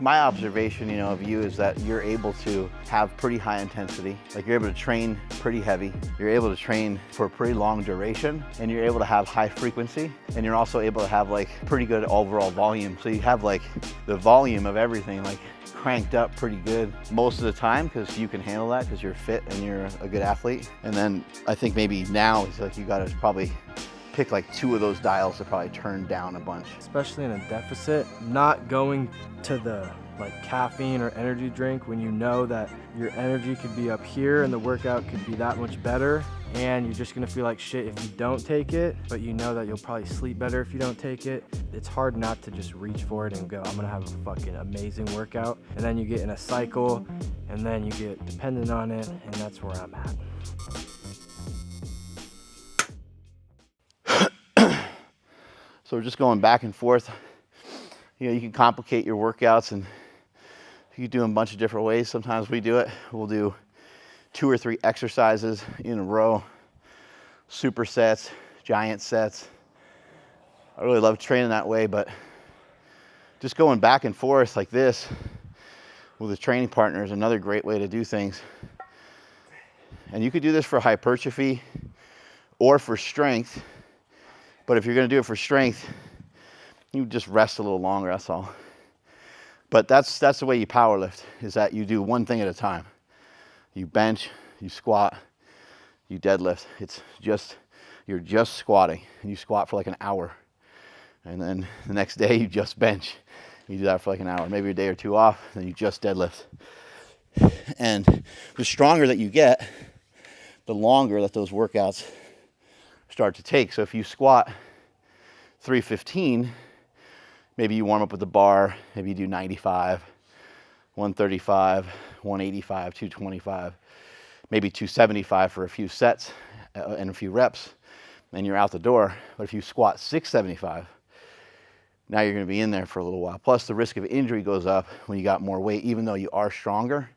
My observation, of you is that you're able to have pretty high intensity. Like you're able to train pretty heavy. You're able to train for a pretty long duration, and you're able to have high frequency, and you're also able to have like pretty good overall volume. So you have like the volume of everything like cranked up pretty good most of the time because you can handle that because you're fit and you're a good athlete. And then I think maybe now it's like you gotta probably pick like 2 of those dials to probably turn down a bunch. Especially in a deficit, not going to the like caffeine or energy drink when you know that your energy could be up here and the workout could be that much better, and you're just gonna feel like shit if you don't take it, but you know that you'll probably sleep better if you don't take it. It's hard not to just reach for it and go, I'm gonna have a fucking amazing workout. And then you get in a cycle and then you get dependent on it, and that's where I'm at. So we're just going back and forth. You can complicate your workouts and you do them a bunch of different ways. Sometimes we do it. We'll do 2 or 3 exercises in a row, supersets, giant sets. I really love training that way, but just going back and forth like this with a training partner is another great way to do things. And you could do this for hypertrophy or for strength. But if you're going to do it for strength, you just rest a little longer, that's all. But that's the way you power lift, is that you do one thing at a time. You bench, you squat, you deadlift. You're just squatting, and you squat for like an hour. And then the next day you just bench. You do that for like an hour, maybe a day or 2 off, then you just deadlift. And the stronger that you get, the longer that those workouts start to take. So if you squat 315, maybe you warm up with the bar, maybe you do 95, 135, 185, 225, maybe 275 for a few sets and a few reps, and you're out the door. But if you squat 675, now you're going to be in there for a little while. Plus the risk of injury goes up when you got more weight, even though you are stronger.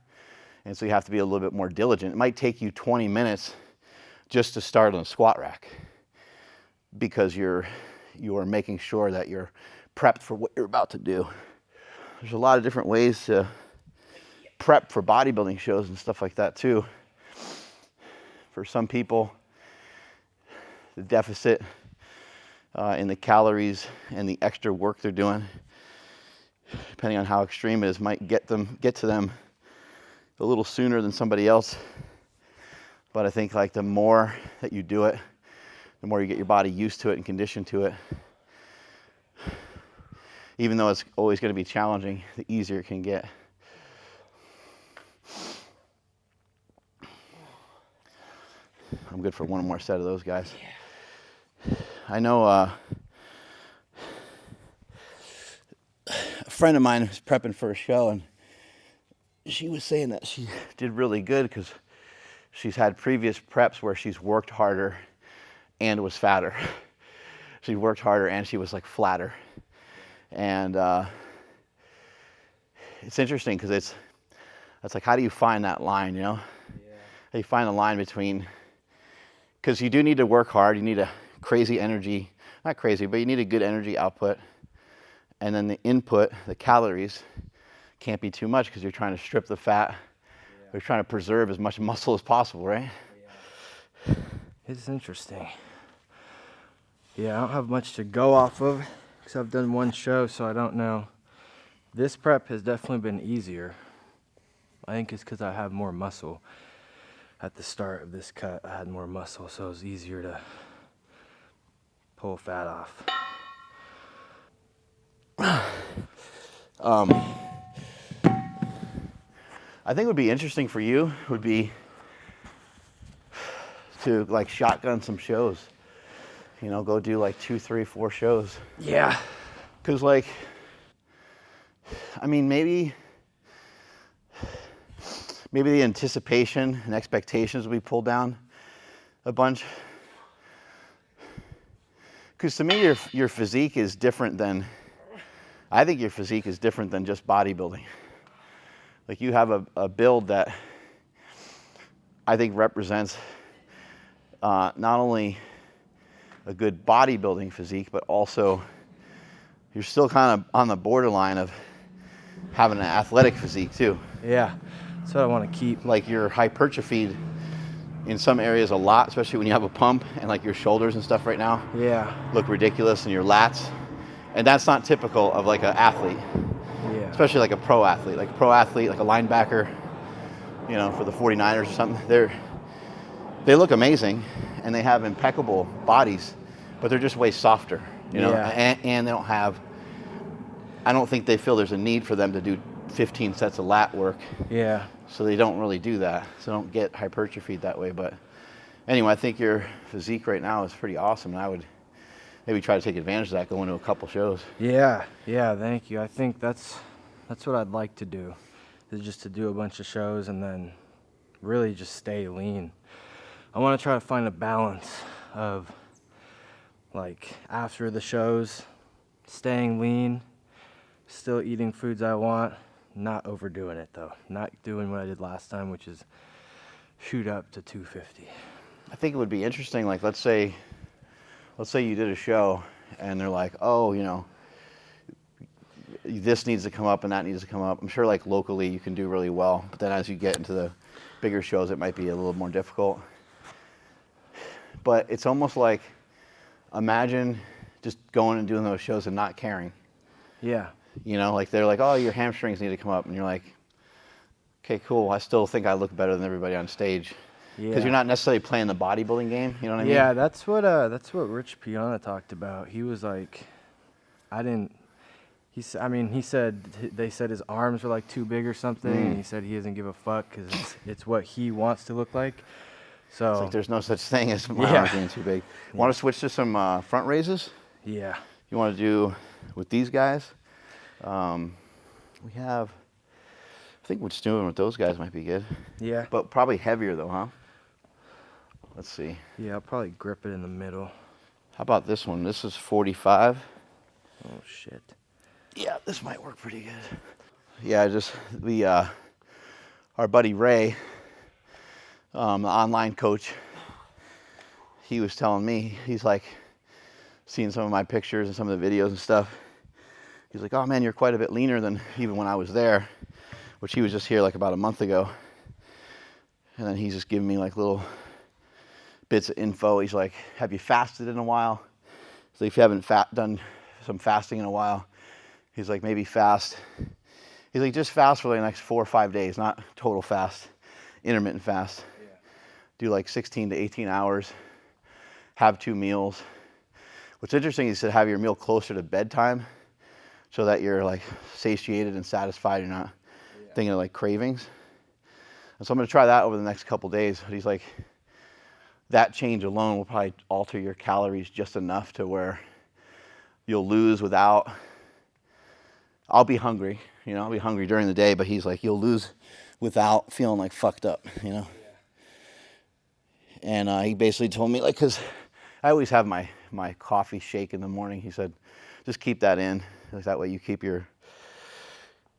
And so you have to be a little bit more diligent. It might take you 20 minutes just to start on a squat rack, because you are making sure that you're prepped for what you're about to do. There's a lot of different ways to prep for bodybuilding shows and stuff like that too. For some people, the deficit in the calories and the extra work they're doing, depending on how extreme it is, might get to them a little sooner than somebody else. But I think like the more that you do it, the more you get your body used to it and conditioned to it, even though it's always going to be challenging, the easier it can get. I'm good for one more set of those guys. I know a friend of mine was prepping for a show, and she was saying that she did really good because she's had previous preps where she's worked harder and was fatter. She worked harder and she was like flatter. And it's interesting because it's like, how do you find that line, Yeah. How do you find the line between, because you do need to work hard, you need a crazy energy, not crazy, but you need a good energy output. And then the input, the calories, can't be too much because you're trying to strip the fat. You're trying to preserve as much muscle as possible, right? Yeah. It's interesting. Yeah, I don't have much to go off of because I've done one show, so I don't know. This prep has definitely been easier. I think it's because I have more muscle. At the start of this cut, I had more muscle, so it was easier to pull fat off. I think would be interesting for you would be to like shotgun some shows. Go do like 2, 3, 4 shows. Yeah. Because like, I mean, maybe the anticipation and expectations will be pulled down a bunch. Because to me, your physique is different than, I think your physique is different than just bodybuilding. Like you have a build that I think represents not only a good bodybuilding physique, but also you're still kind of on the borderline of having an athletic physique too. Yeah, that's what I want to keep. Like you're hypertrophied in some areas a lot, especially when you have a pump, and like your shoulders and stuff right now Yeah. look ridiculous, and your lats. And that's not typical of like an athlete, Yeah. especially like a pro athlete, like a linebacker, you know, for the 49ers or something. They look amazing and they have impeccable bodies, but they're just way softer, you know, and they don't have, I don't think they feel there's a need for them to do 15 sets of lat work. Yeah. So they don't really do that. So they don't get hypertrophied that way. But anyway, I think your physique right now is pretty awesome. And I would maybe try to take advantage of that going to a couple shows. Yeah, thank you. I think that's what I'd like to do, is just to do a bunch of shows and then really just stay lean. I want to try to find a balance of, like, after the shows, staying lean, still eating foods I want, not overdoing it though. Not doing what I did last time, which is shoot up to 250. I think it would be interesting, like let's say you did a show and they're like, oh, you know, this needs to come up and that needs to come up. I'm sure like locally you can do really well, but then as you get into the bigger shows, it might be a little more difficult. But it's almost like, imagine just going and doing those shows and not caring. Yeah. You know, like they're like, oh, your hamstrings need to come up. And you're like, okay, cool. I still think I look better than everybody on stage. Because you're not necessarily playing the bodybuilding game. You know what I mean? Yeah, that's what Rich Piana talked about. He was like, he said they said his arms were like too big or something. And he said he doesn't give a fuck because it's what he wants to look like. So it's like there's no such thing as my arms being too big. Want to switch to some front raises? Yeah. You want to do with these guys? We have, I think what's doing with those guys might be good. Yeah. But probably heavier though, huh? Let's see. Yeah, I'll probably grip it in the middle. How about this one? This is 45. Oh shit. Yeah, this might work pretty good. Yeah, our buddy Ray, the online coach, he was telling me, he's like, seeing some of my pictures and some of the videos and stuff. He's like, oh man, you're quite a bit leaner than even when I was there, which he was just here like about a month ago. And then he's just giving me like little bits of info. He's like, have you fasted in a while? So if you haven't done some fasting in a while, he's like, maybe fast. He's like, just fast for the next 4 or 5 days, not total fast, intermittent fast. Yeah. Do like 16 to 18 hours, have 2 meals. What's interesting, he said, have your meal closer to bedtime so that you're like satiated and satisfied. You're not thinking of like cravings. And so I'm going to try that over the next couple days. But he's like, that change alone will probably alter your calories just enough to where you'll lose without, I'll be hungry, you know, I'll be hungry during the day, but he's like, you'll lose without feeling like fucked up, you know? Yeah. And he basically told me, like, because I always have my coffee shake in the morning. He said, just keep that in. Like, that way you keep your,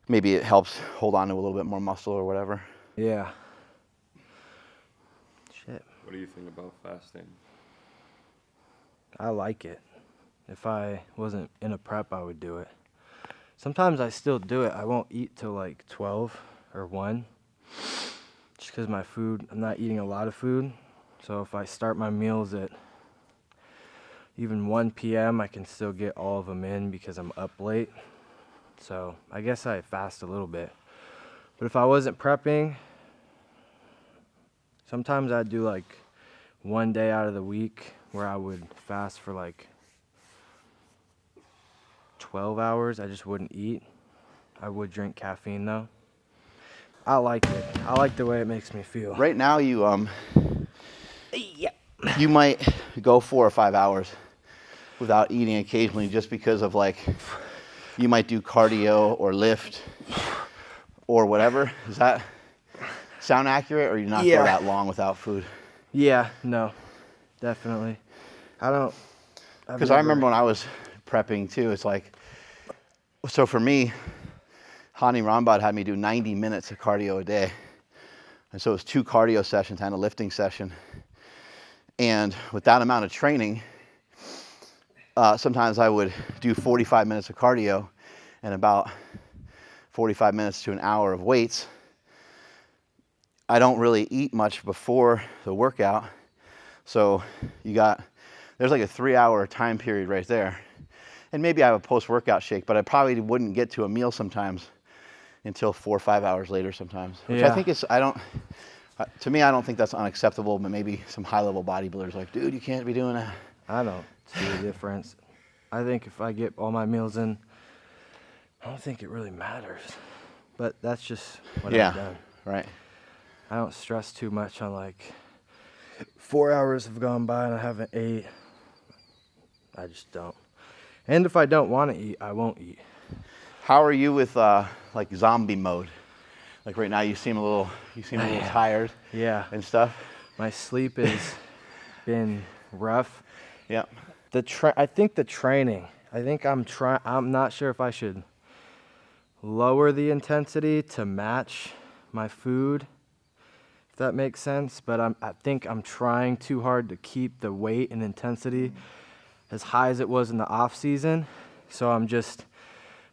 maybe it helps hold on to a little bit more muscle or whatever. Yeah. Shit. What do you think about fasting? I like it. If I wasn't in a prep, I would do it. Sometimes I still do it. I won't eat till like 12 or 1. Just because my food, I'm not eating a lot of food. So if I start my meals at even 1 p.m., I can still get all of them in because I'm up late. So I guess I fast a little bit. But if I wasn't prepping, sometimes I'd do like 1 day out of the week where I would fast for like 12 hours. I just wouldn't eat. I would drink caffeine though. I like it. I like the way it makes me feel. Right now you you might go 4 or 5 hours without eating occasionally just because of like, you might do cardio or lift or whatever. Does that sound accurate, or you not go that long without food? Yeah, no, definitely. Because I remember when I was prepping too, it's like, so for me, Hani Rambad had me do 90 minutes of cardio a day. And so it was 2 cardio sessions and a lifting session. And with that amount of training, sometimes I would do 45 minutes of cardio and about 45 minutes to an hour of weights, I don't really eat much before the workout. So there's like a 3-hour time period right there. And maybe I have a post-workout shake, but I probably wouldn't get to a meal sometimes until 4 or 5 hours later sometimes. Which I think to me, I don't think that's unacceptable, but maybe some high-level bodybuilders are like, dude, you can't be doing that. I don't see the difference. I think if I get all my meals in, I don't think it really matters. But that's just what I've done. Right. I don't stress too much on like 4 hours have gone by and I haven't ate. I just don't. And if I don't want to eat, I won't eat. How are you with like zombie mode? Like right now, you seem a little tired. Yeah. And stuff. My sleep has been rough. Yeah. I think the training. I think I'm not sure if I should lower the intensity to match my food, if that makes sense. But I think I'm trying too hard to keep the weight and intensity as high as it was in the off season. So I'm just,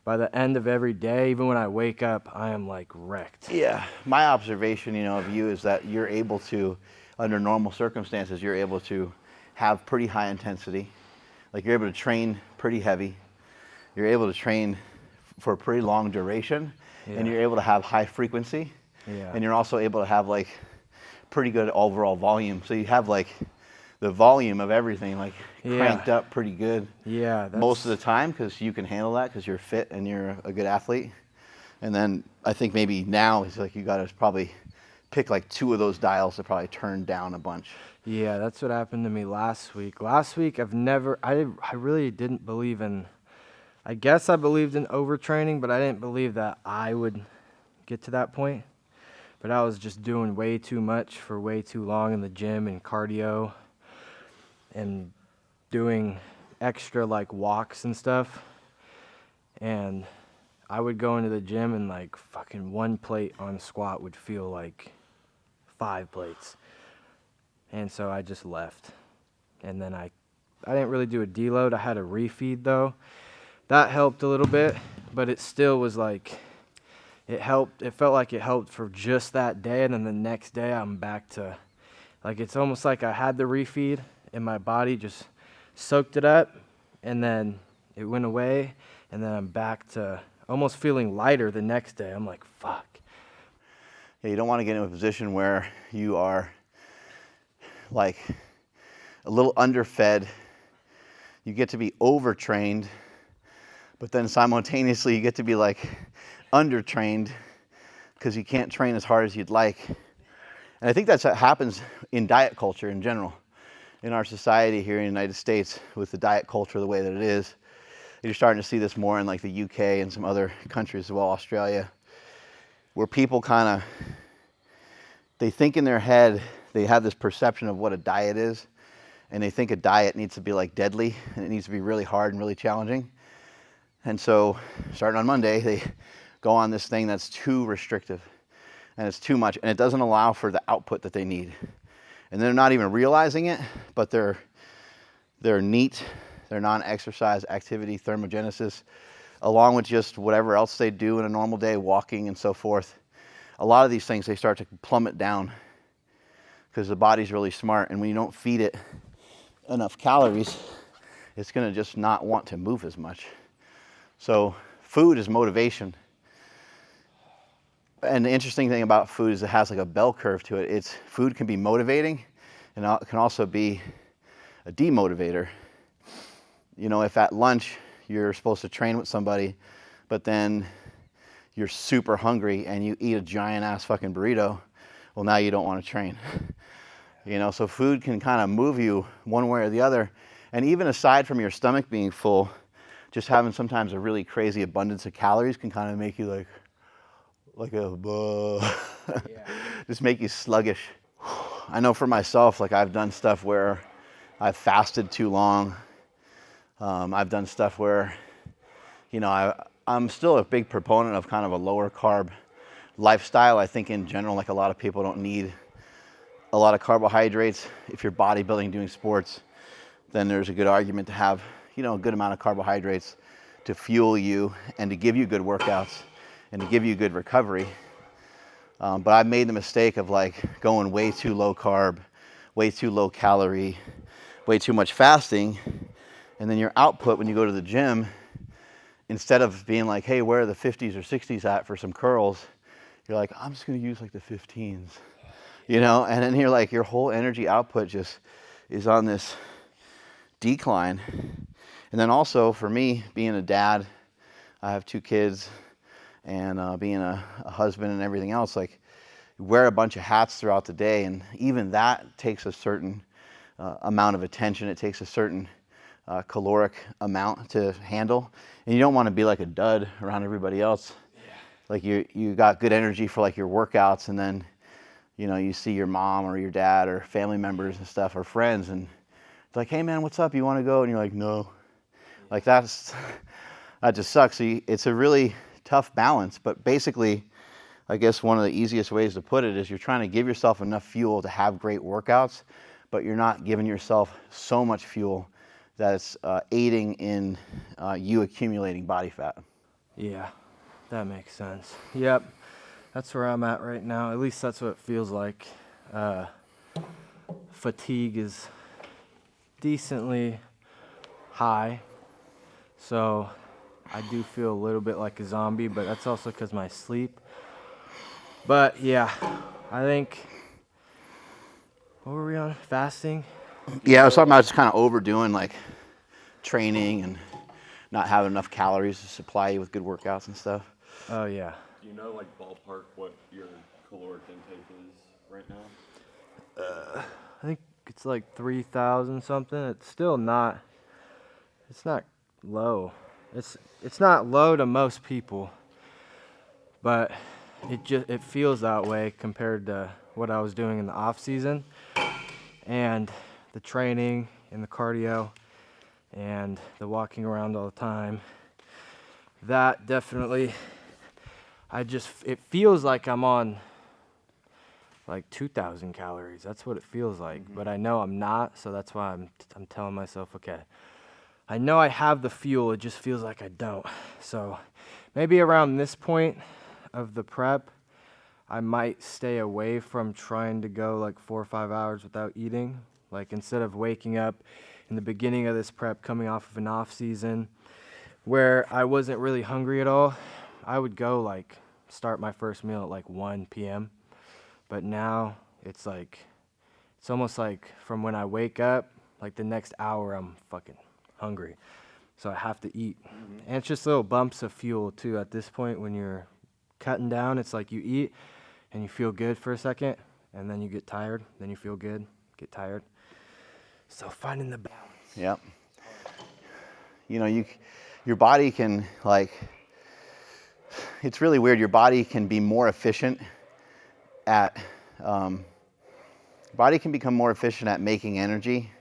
by the end of every day, even when I wake up, I am like wrecked. Yeah. My observation, of you is that you're able to, under normal circumstances, you're able to have pretty high intensity. Like you're able to train pretty heavy. You're able to train for a pretty long duration, and you're able to have high frequency. Yeah. And you're also able to have like pretty good overall volume. So you have like the volume of everything like cranked up pretty good. Yeah. Most of the time, because you can handle that because you're fit and you're a good athlete. And then I think maybe now it's like you got to probably pick like 2 of those dials to probably turn down a bunch. Yeah, that's what happened to me last week. Last week I really didn't believe in, I guess I believed in overtraining, but I didn't believe that I would get to that point. But I was just doing way too much for way too long in the gym and cardio and doing extra like walks and stuff. And I would go into the gym and like fucking 1 plate on squat would feel like 5 plates. And so I just left. And then I didn't really do a deload. I had a refeed though. That helped a little bit, but it still was like, it helped. It felt like it helped for just that day. And then the next day I'm back to, like, it's almost like I had the refeed and my body just soaked it up and then it went away. And then I'm back to almost feeling lighter the next day. I'm like, fuck. Yeah, you don't want to get in a position where you are like a little underfed. You get to be overtrained, but then simultaneously you get to be like undertrained because you can't train as hard as you'd like. And I think that's what happens in diet culture in general. In our society here in the United States, with the diet culture the way that it is, you're starting to see this more in like the UK and some other countries as well, Australia, where people they think in their head, they have this perception of what a diet is, and they think a diet needs to be like deadly, and it needs to be really hard and really challenging. And so, starting on Monday, they go on this thing that's too restrictive, and it's too much, and it doesn't allow for the output that they need. And they're not even realizing it, but their NEAT, their non-exercise activity thermogenesis, along with just whatever else they do in a normal day, walking and so forth, a lot of these things, they start to plummet down because the body's really smart, and when you don't feed it enough calories, it's going to just not want to move as much. So food is motivation. And the interesting thing about food is it has like a bell curve to it. Food can be motivating, and it can also be a demotivator. If at lunch you're supposed to train with somebody, but then you're super hungry and you eat a giant ass fucking burrito, well, now you don't want to train. So food can kind of move you one way or the other. And even aside from your stomach being full, just having sometimes a really crazy abundance of calories can kind of make you like just make you sluggish. I know for myself, like I've done stuff where I've fasted too long. I've done stuff where, I'm still a big proponent of kind of a lower carb lifestyle. I think in general, like a lot of people don't need a lot of carbohydrates. If you're bodybuilding, doing sports, then there's a good argument to have, a good amount of carbohydrates to fuel you and to give you good workouts and to give you good recovery. But I've made the mistake of like going way too low carb, way too low calorie, way too much fasting. And then your output when you go to the gym, instead of being like, hey, where are the 50s or 60s at for some curls? You're like, I'm just gonna use like the 15s, you know? And then you're like, your whole energy output just is on this decline. And then also for me, being a dad, I have 2 kids, and being a husband and everything else, like you wear a bunch of hats throughout the day, and even that takes a certain amount of attention. It takes a certain caloric amount to handle, and you don't want to be like a dud around everybody else. Like you got good energy for like your workouts, and then you know you see your mom or your dad or family members and stuff or friends, and it's like, hey man, what's up? You want to go? And you're like, no. Like that just sucks. So it's a really tough balance, but basically, I guess one of the easiest ways to put it is you're trying to give yourself enough fuel to have great workouts, but you're not giving yourself so much fuel that it's aiding in you accumulating body fat. Yeah, that makes sense. Yep, that's where I'm at right now. At least that's what it feels like. Fatigue is decently high, so I do feel a little bit like a zombie, but that's also because my sleep. But yeah, I think, what were we on? Fasting? Yeah, I was talking about just kind of overdoing like training and not having enough calories to supply you with good workouts and stuff. Oh yeah. Do you know, like, ballpark what your caloric intake is right now? I think it's like 3,000 something. It's still not, it's not low. It's not low to most people, but it feels that way compared to what I was doing in the off season, and the training and the cardio and the walking around all the time. That definitely, it feels like I'm on like 2,000 calories. That's what it feels like, but I know I'm not, so that's why I'm telling myself, okay, I know I have the fuel, it just feels like I don't. So maybe around this point of the prep, I might stay away from trying to go like 4 or 5 hours without eating. Like instead of waking up in the beginning of this prep, coming off of an off season where I wasn't really hungry at all, I would go like start my first meal at like 1 p.m. But now it's almost like from when I wake up, like the next hour I'm fucking hungry. So I have to eat. And it's just little bumps of fuel too at this point when you're cutting down. It's like you eat and you feel good for a second, and then you get tired, then you feel good, get tired. So finding the balance. Yep. You know, your body can it's really weird. Your body can be more efficient at, body can become more efficient at making energy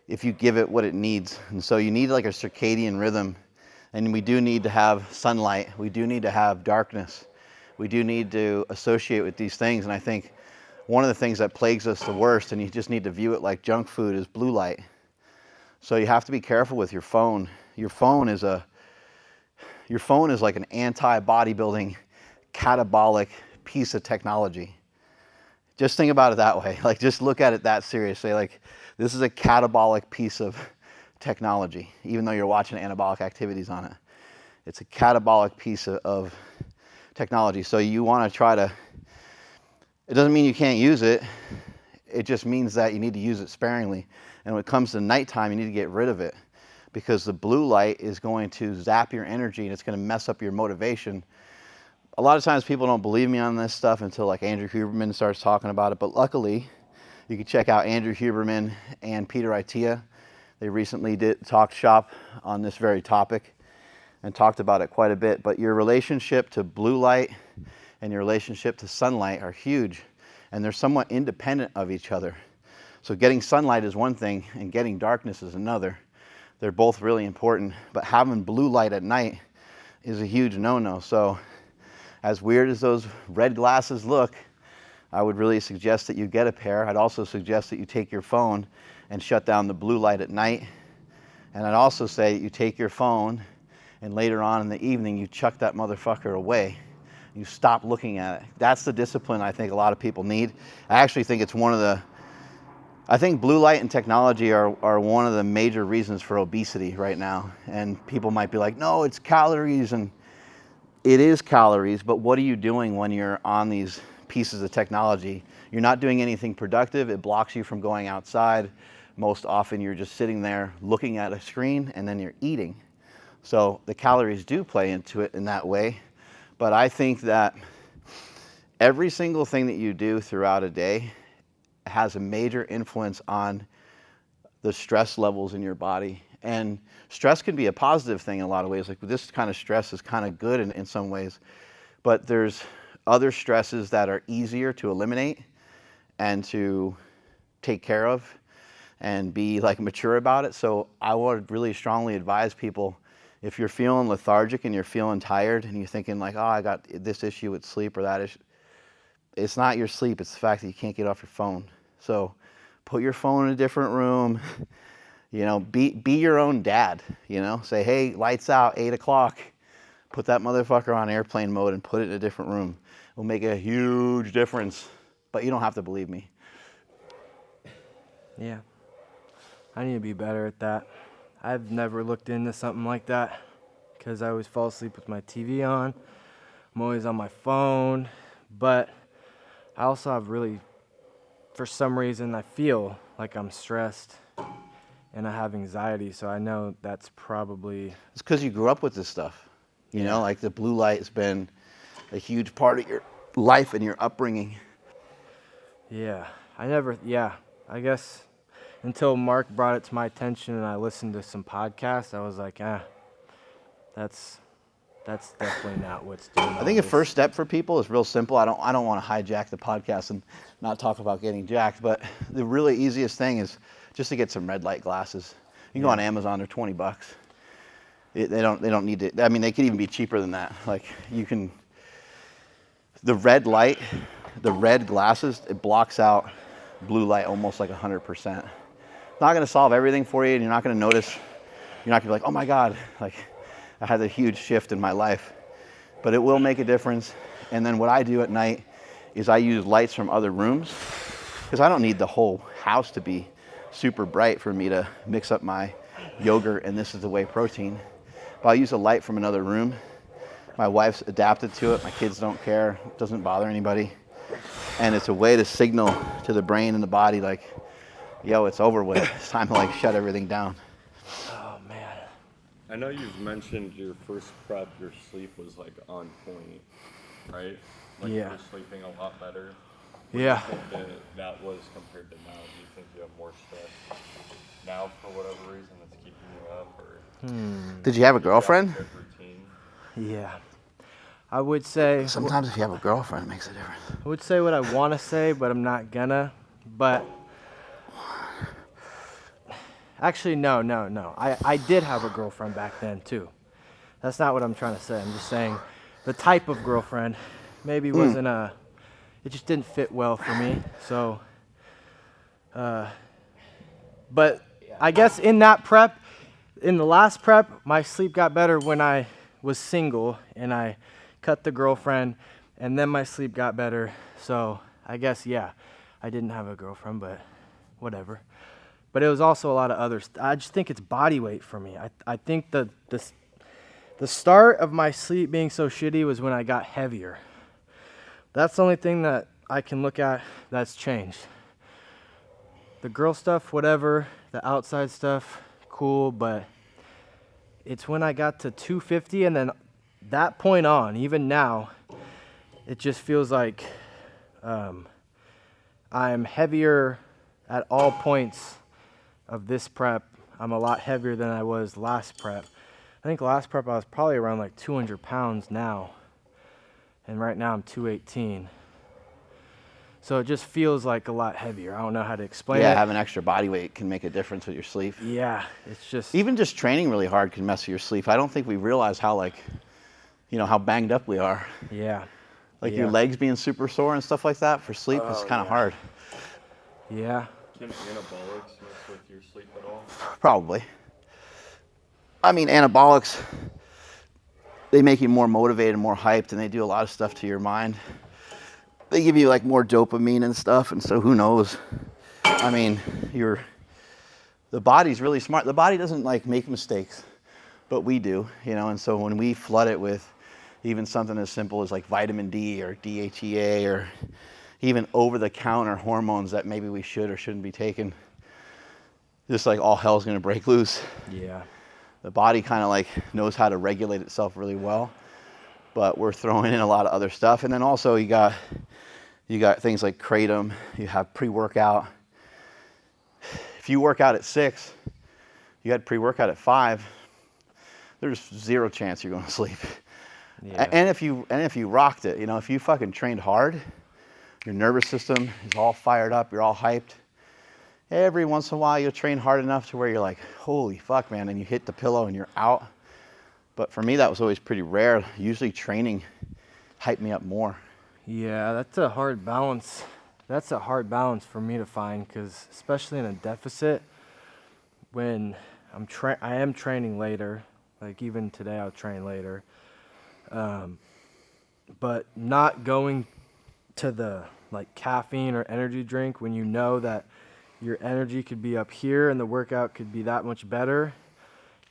if you give it what it needs. And so you need like a circadian rhythm, and we do need to have sunlight. We do need to have darkness. We do need to associate with these things. And I think one of the things that plagues us the worst, and you just need to view it like junk food, is blue light. So you have to be careful with your phone. Your phone is like an anti-bodybuilding catabolic piece of technology. Just think about it that way. Like, just look at it that seriously. Like, this is a catabolic piece of technology, even though you're watching Anabolic Activities on it. It's a catabolic piece of technology. So you want to try to, it doesn't mean you can't use it. It just means that you need to use it sparingly. And when it comes to nighttime, you need to get rid of it, because the blue light is going to zap your energy and it's going to mess up your motivation. A lot of times people don't believe me on this stuff until like Andrew Huberman starts talking about it. But luckily, you can check out Andrew Huberman and Peter Itea. They recently talked shop on this very topic and talked about it quite a bit. But your relationship to blue light and your relationship to sunlight are huge, and they're somewhat independent of each other. So getting sunlight is one thing and getting darkness is another. They're both really important, but having blue light at night is a huge no-no. So as weird as those red glasses look, I would really suggest that you get a pair. I'd also suggest that you take your phone and shut down the blue light at night. And I'd also say that you take your phone and later on in the evening you chuck that motherfucker away. You stop looking at it. That's the discipline I think a lot of people need. I actually think it's I think blue light and technology are one of the major reasons for obesity right now. And people might be like, no, it's calories, and it is calories, but what are you doing when you're on these pieces of technology? You're not doing anything productive. It blocks you from going outside. Most often you're just sitting there looking at a screen and then you're eating. So the calories do play into it in that way. But I think that every single thing that you do throughout a day has a major influence on the stress levels in your body. And stress can be a positive thing in a lot of ways. Like this kind of stress is kind of good in some ways, but there's other stresses that are easier to eliminate and to take care of and be like mature about it. So I would really strongly advise people, if you're feeling lethargic and you're feeling tired and you're thinking like, oh, I got this issue with sleep or that issue, it's not your sleep, it's the fact that you can't get off your phone. So put your phone in a different room. You know, be your own dad, you know, say, hey, lights out, 8 o'clock, put that motherfucker on airplane mode and put it in a different room. It'll make a huge difference, but you don't have to believe me. Yeah, I need to be better at that. I've never looked into something like that because I always fall asleep with my TV on. I'm always on my phone, but I also have really, for some reason, I feel like I'm stressed and I have anxiety, so I know that's probably... It's because you grew up with this stuff. You know, like the blue light has been a huge part of your life and your upbringing. Yeah, I guess until Mark brought it to my attention and I listened to some podcasts, I was like, that's definitely not what's doing I think the first step for people is real simple. I don't want to hijack the podcast and not talk about getting jacked, but the really easiest thing is just to get some red light glasses. You can go on Amazon, they're $20. They don't need to. I mean, they could even be cheaper than that. Like the red light, the red glasses, it blocks out blue light almost like 100%. Not going to solve everything for you, and you're not going to notice. You're not going to be like, oh my God, like I had a huge shift in my life, but it will make a difference. And then what I do at night is I use lights from other rooms because I don't need the whole house to be super bright for me to mix up my yogurt and this is the whey protein. But I'll use a light from another room. My wife's adapted to it. My kids don't care. It doesn't bother anybody. And it's a way to signal to the brain and the body like, yo, it's over with. It's time to like shut everything down. Oh man. I know you've mentioned your first prep, your sleep was like on point, right? Like you were sleeping a lot better. What do you think that was compared to now? Do you think you have more stress now for whatever reason that's keeping you up? Or Did you have a girlfriend? Yeah. I would say... Sometimes if you have a girlfriend, it makes a difference. I would say what I want to say, but I'm not gonna. But... Actually, no. I did have a girlfriend back then, too. That's not what I'm trying to say. I'm just saying the type of girlfriend maybe wasn't a... It just didn't fit well for me. So... but I guess in that prep, in the last prep, my sleep got better when I was single and I cut the girlfriend, and then my sleep got better. So I guess, I didn't have a girlfriend, but whatever. But it was also a lot of others. I just think it's body weight for me. I think the start of my sleep being so shitty was when I got heavier. That's the only thing that I can look at that's changed. The girl stuff, whatever, the outside stuff, cool, but it's when I got to 250 and then that point on, even now, it just feels like I'm heavier at all points of this prep. I'm a lot heavier than I was last prep. I think last prep I was probably around like 200 pounds now, and right now I'm 218. So it just feels like a lot heavier. I don't know how to explain it. Yeah, having extra body weight can make a difference with your sleep. Yeah, it's just... Even just training really hard can mess with your sleep. I don't think we realize how how banged up we are. Yeah. Like your legs being super sore and stuff like that for sleep is kind of hard. Yeah. Can anabolics mess with your sleep at all? Probably. I mean, anabolics, they make you more motivated, more hyped, and they do a lot of stuff to your mind. They give you like more dopamine and stuff, and so who knows? I mean, the body's really smart. The body doesn't like make mistakes, but we do, you know, and so when we flood it with even something as simple as like vitamin D or DHEA or even over-the-counter hormones that maybe we should or shouldn't be taking, just like all hell's gonna break loose. Yeah. The body kind of like knows how to regulate itself really well, but we're throwing in a lot of other stuff. And then also you got things like kratom, you have pre-workout. If you work out at 6, you had pre-workout at 5, there's zero chance you're going to sleep. Yeah. And if you rocked it, you know, if you fucking trained hard, your nervous system is all fired up, you're all hyped. Every once in a while you'll train hard enough to where you're like, holy fuck, man, and you hit the pillow and you're out. But for me, that was always pretty rare. Usually training hyped me up more. Yeah, that's a hard balance. That's a hard balance for me to find, because especially in a deficit, when I am training later, like even today I'll train later, but not going to the like caffeine or energy drink when you know that your energy could be up here and the workout could be that much better,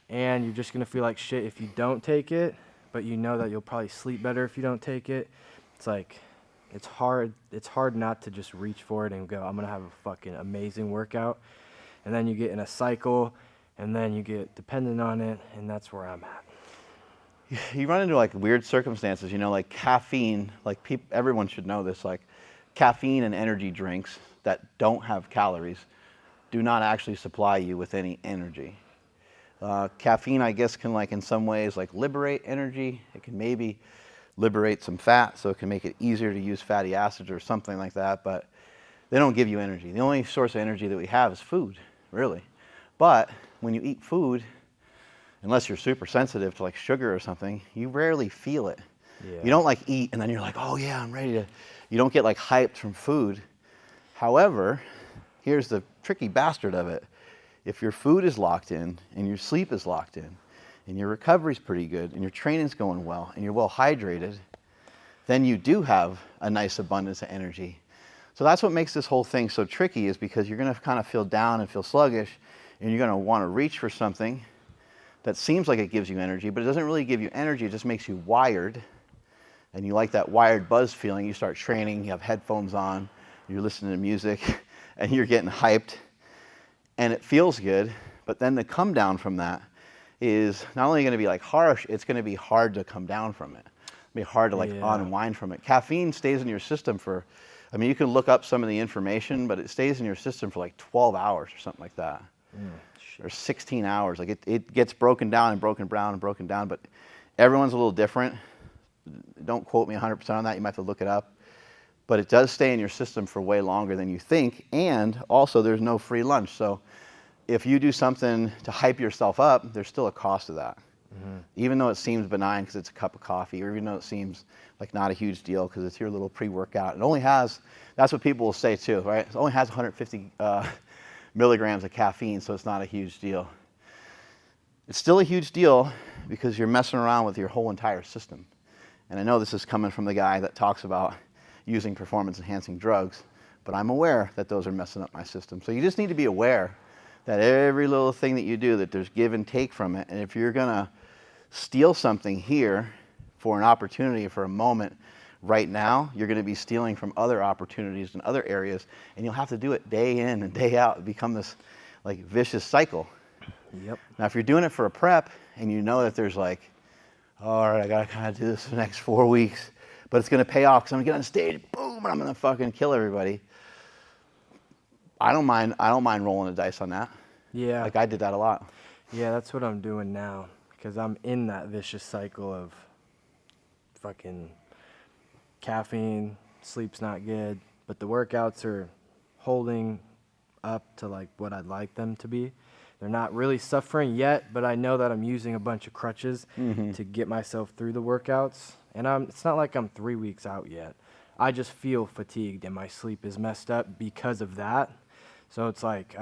and you're just gonna feel like shit if you don't take it, but you know that you'll probably sleep better if you don't take it. It's like, it's hard not to just reach for it and go, I'm gonna have a fucking amazing workout. And then you get in a cycle, and then you get dependent on it, and that's where I'm at. You run into like weird circumstances, you know, like caffeine, like everyone should know this, like caffeine and energy drinks that don't have calories do not actually supply you with any energy. Caffeine, I guess, can like in some ways like liberate energy. It can maybe liberate some fat, so it can make it easier to use fatty acids or something like that, but they don't give you energy. The only source of energy that we have is food, really. But when you eat food, unless you're super sensitive to like sugar or something, you rarely feel it. Yeah. You don't like eat and then you're like, oh yeah, I'm ready to, you don't get like hyped from food. However, here's the tricky bastard of it. If your food is locked in and your sleep is locked in and your recovery's pretty good and your training's going well and you're well hydrated, then you do have a nice abundance of energy. So that's what makes this whole thing so tricky, is because you're gonna kind of feel down and feel sluggish, and you're gonna wanna reach for something that seems like it gives you energy, but it doesn't really give you energy, it just makes you wired. And you like that wired buzz feeling. You start training, you have headphones on, you're listening to music, and you're getting hyped, and it feels good, but then the come down from that is not only gonna be like harsh, it's gonna be hard to come down from it. It'll be hard to like unwind from it. Caffeine stays in your system for, I mean, you can look up some of the information, but it stays in your system for like 12 hours or something like that. Or 16 hours. Like it gets broken down and broken down and broken down, but everyone's a little different. Don't quote me 100% on that. You might have to look it up. But it does stay in your system for way longer than you think. And also there's no free lunch. So if you do something to hype yourself up, there's still a cost to that. Mm-hmm. Even though it seems benign because it's a cup of coffee, or even though it seems like not a huge deal because it's your little pre-workout. It only has, that's what people will say too, right? It only has 150 milligrams of caffeine, so it's not a huge deal. It's still a huge deal because you're messing around with your whole entire system. And I know this is coming from the guy that talks about using performance-enhancing drugs, but I'm aware that those are messing up my system. So you just need to be aware that every little thing that you do, that there's give and take from it. And if you're gonna steal something here for an opportunity, for a moment, right now, you're gonna be stealing from other opportunities in other areas, and you'll have to do it day in and day out. It become this like vicious cycle. Yep. Now, if you're doing it for a prep and you know that there's like, all right, I gotta kind of do this for the next 4 weeks, but it's gonna pay off because I'm gonna get on stage, boom, and I'm gonna fucking kill everybody. I don't mind rolling the dice on that. Yeah. Like I did that a lot. Yeah, that's what I'm doing now, because I'm in that vicious cycle of fucking caffeine, sleep's not good, but the workouts are holding up to like what I'd like them to be. They're not really suffering yet, but I know that I'm using a bunch of crutches to get myself through the workouts. And it's not like I'm 3 weeks out yet. I just feel fatigued and my sleep is messed up because of that. So it's like,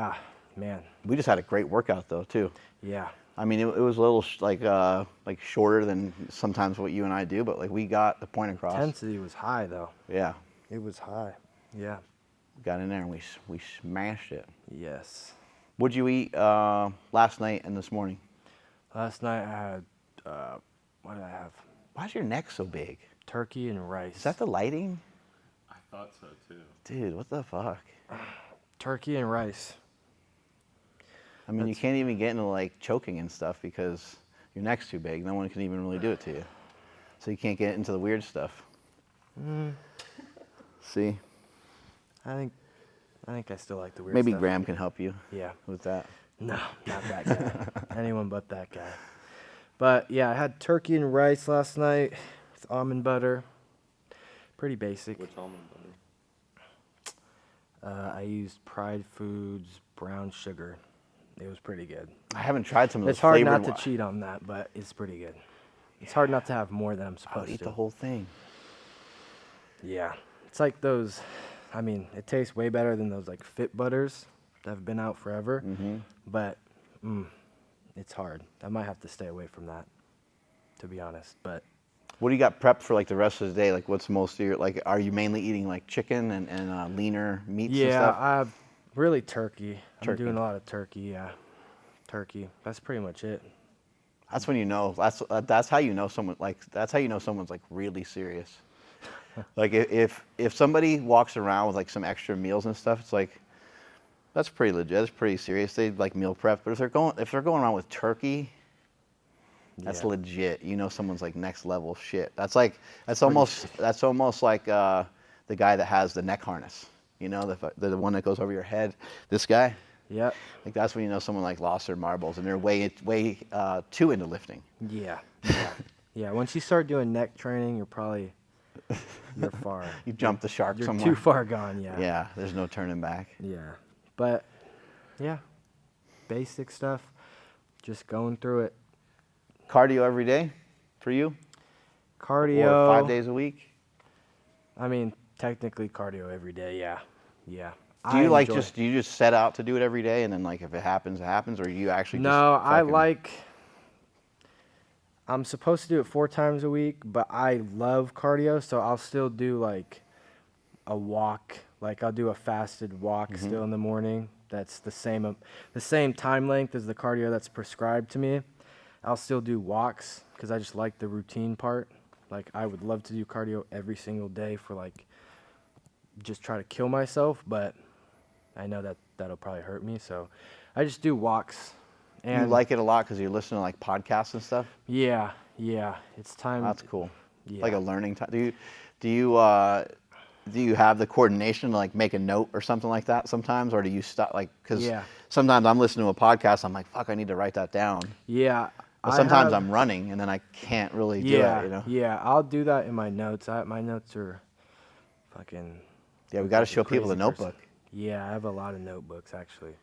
man. We just had a great workout though, too. Yeah. I mean, it was a little like shorter than sometimes what you and I do, but like we got the point across. Intensity was high though. Yeah. It was high. Yeah. Got in there and we smashed it. Yes. What'd you eat last night and this morning? Last night I had, what did I have? Why's your neck so big? Turkey and rice. Is that the lighting? I thought so too. Dude, what the fuck? Turkey and rice. I mean, you can't even get into like choking and stuff because your neck's too big. No one can even really do it to you. So you can't get into the weird stuff. See? I think I still like the weird Maybe stuff. Graham can help you Yeah. with that. No, not that guy. Anyone but that guy. But yeah, I had turkey and rice last night with almond butter. Pretty basic. Which almond butter? I used Pride Foods brown sugar. It was pretty good. I haven't tried some of those It's hard flavored not to cheat on that, but it's pretty good. It's hard not to have more than I'm I would supposed eat to. the whole thing. Yeah. It's like those, I mean, it tastes way better than those like Fit Butters that have been out forever. But it's hard. I might have to stay away from that, to be honest. But What do you got prepped for like the rest of the day? Like what's most of your, like, are you mainly eating like chicken and leaner meats and yeah, stuff? really turkey. I'm Turkey. doing a lot of turkey, yeah. Turkey. That's pretty much it. That's when you know, that's how you know someone, like, that's how you know someone's like really serious. Like if somebody walks around with like some extra meals and stuff, it's like, that's pretty legit, that's pretty serious. They like meal prep, but if they're going around with turkey, that's Yeah. legit. You know someone's like next level shit. That's almost like the guy that has the neck harness. You know, the one that goes over your head. This guy. Yep. Like that's when you know someone like lost their marbles and they're way too into lifting. Yeah. Yeah. Yeah. Once you start doing neck training, you're far. You jumped the shark You're somewhere. too far gone, yeah. Yeah, there's no turning back. Yeah. But yeah, basic stuff. Just going through it. Cardio every day for you? Cardio. Or 5 days a week? I mean, technically cardio every day, yeah. Yeah. Do you just set out to do it every day and then like if it happens, it happens, or do you actually No, just I'm supposed to do it 4 times a week, but I love cardio, so I'll still do like a walk. Like I'll do a fasted walk still in the morning. That's the same time length as the cardio that's prescribed to me. I'll still do walks because I just like the routine part. Like I would love to do cardio every single day for like just try to kill myself, but I know that'll probably hurt me, so I just do walks. And you like it a lot because you listen to like podcasts and stuff? Yeah, it's time. That's cool. Yeah. Like a learning time. Do you have the coordination to like make a note or something like that sometimes, or do you stop like because sometimes I'm listening to a podcast, I'm like, fuck, I need to write that down. Yeah. But sometimes I'm running and then I can't really do it, you know? Yeah, I'll do that in my notes. My notes are fucking. Yeah, we got to show people the crazy notebook. person. Yeah, I have a lot of notebooks actually.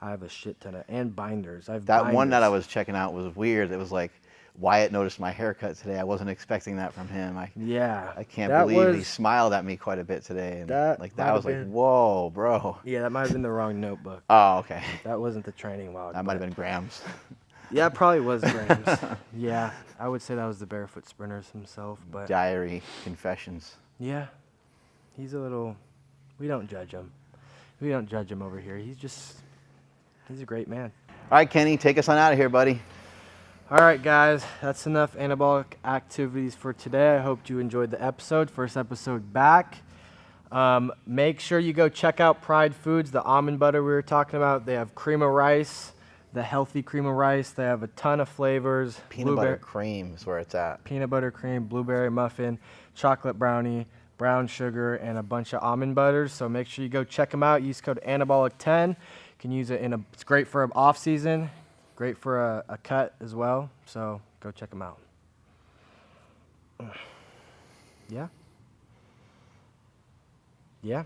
I have a shit ton of and binders. That one that I was checking out was weird. It was like, Wyatt noticed my haircut today. I wasn't expecting that from him. I can't believe he smiled at me quite a bit today. And that was like, whoa, bro. Yeah, that might have been the wrong notebook. Oh, okay. That wasn't the training log. That might have been Graham's. Yeah, it probably was Graham's. Yeah, I would say that was the Barefoot Sprinters himself. But Diary, confessions. Yeah, he's a little. We don't judge him. We don't judge him over here. He's a great man. All right, Kenny, take us on out of here, buddy. All right, guys, that's enough anabolic activities for today. I hope you enjoyed the episode. First episode back. Make sure you go check out Pride Foods, the almond butter we were talking about. They have cream of rice, the healthy cream of rice. They have a ton of flavors. Peanut butter cream is where it's at. Peanut butter cream, blueberry muffin, chocolate brownie, brown sugar, and a bunch of almond butters. So make sure you go check them out. Use code Anabolic10. You can use it it's great for an off season, great for a cut as well. So go check them out. Yeah. Yeah.